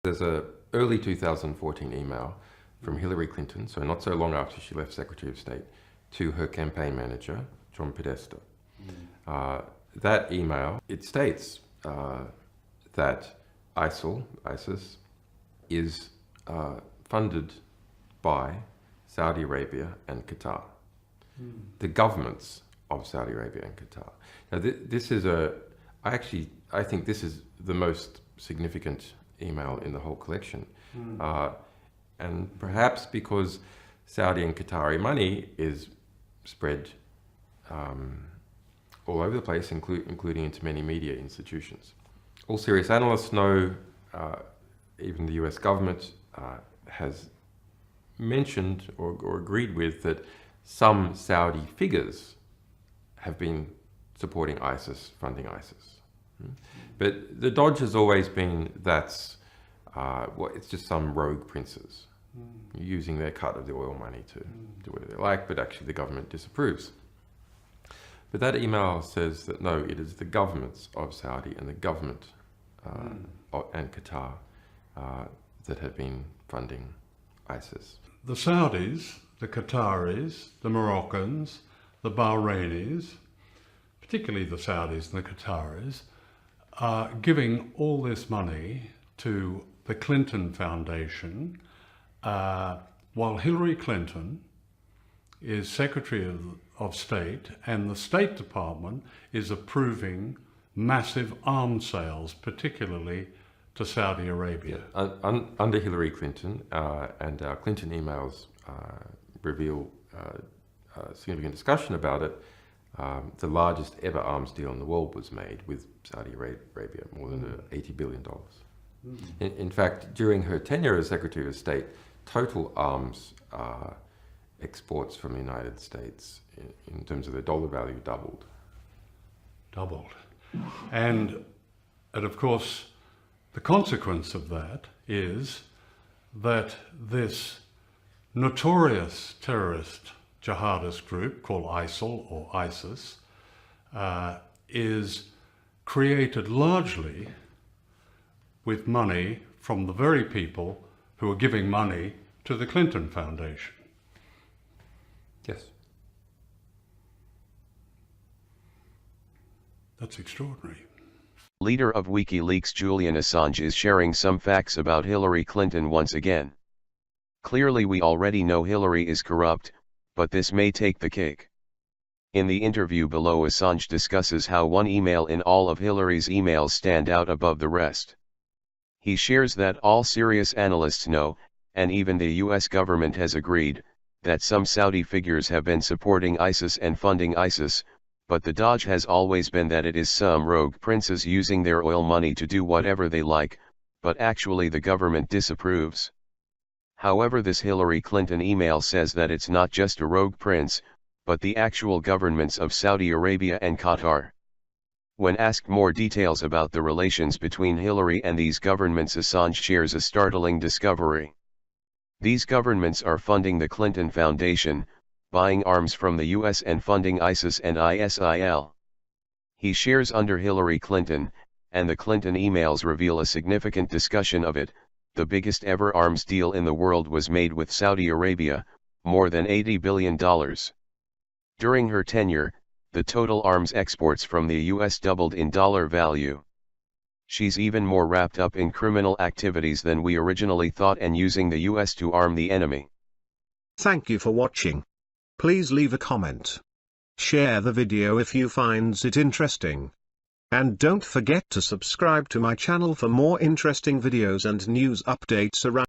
There's a early 2014 email from Hillary Clinton, so not so long after she left Secretary of State, to her campaign manager, John Podesta. That email, it states that ISIS is funded by Saudi Arabia and Qatar, the governments of Saudi Arabia and Qatar. Now, this is I think this is the most significant email in the whole collection. And perhaps because Saudi and Qatari money is spread all over the place, including into many media institutions. All serious analysts know, even the US government has mentioned or agreed with that some Saudi figures have been supporting ISIS, funding ISIS. But the dodge has always been that's, it's just some rogue princes using their cut of the oil money to do whatever they like, but actually the government disapproves. But that email says that no, it is the governments of Saudi and the government and Qatar that have been funding ISIS. The Saudis, the Qataris, the Moroccans, the Bahrainis, particularly the Saudis and the Qataris, are giving all this money to the Clinton Foundation, while Hillary Clinton is Secretary of State and the State Department is approving massive arms sales, particularly to Saudi Arabia. Under Hillary Clinton, and our Clinton emails reveal significant discussion about it, the largest ever arms deal in the world was made with Saudi Arabia, more than $80 billion. In fact, during her tenure as Secretary of State, total arms exports from the United States, in terms of their dollar value, doubled. And of course, the consequence of that is that this notorious terrorist jihadist group called ISIL or ISIS is created largely with money from the very people who are giving money to the Clinton Foundation. Yes. That's extraordinary. Leader of Wikileaks Julian Assange is sharing some facts about Hillary Clinton once again. Clearly we already know Hillary is corrupt, but this may take the cake. In the interview below, Assange discusses how one email in all of Hillary's emails stand out above the rest. He shares that all serious analysts know, and even the US government has agreed, that some Saudi figures have been supporting ISIS and funding ISIS, but the dodge has always been that it is some rogue princes using their oil money to do whatever they like, but actually the government disapproves. However, this Hillary Clinton email says that it's not just a rogue prince, but the actual governments of Saudi Arabia and Qatar. When asked more details about the relations between Hillary and these governments, Assange shares a startling discovery. These governments are funding the Clinton Foundation, buying arms from the US and funding ISIS and ISIL. He shares under Hillary Clinton, and the Clinton emails reveal a significant discussion of it, the biggest ever arms deal in the world was made with Saudi Arabia, more than $80 billion. During her tenure, the total arms exports from the US doubled in dollar value. She's even more wrapped up in criminal activities than we originally thought and using the US to arm the enemy. Thank you for watching. Please leave a comment. Share the video if you finds it interesting. And don't forget to subscribe to my channel for more interesting videos and news updates around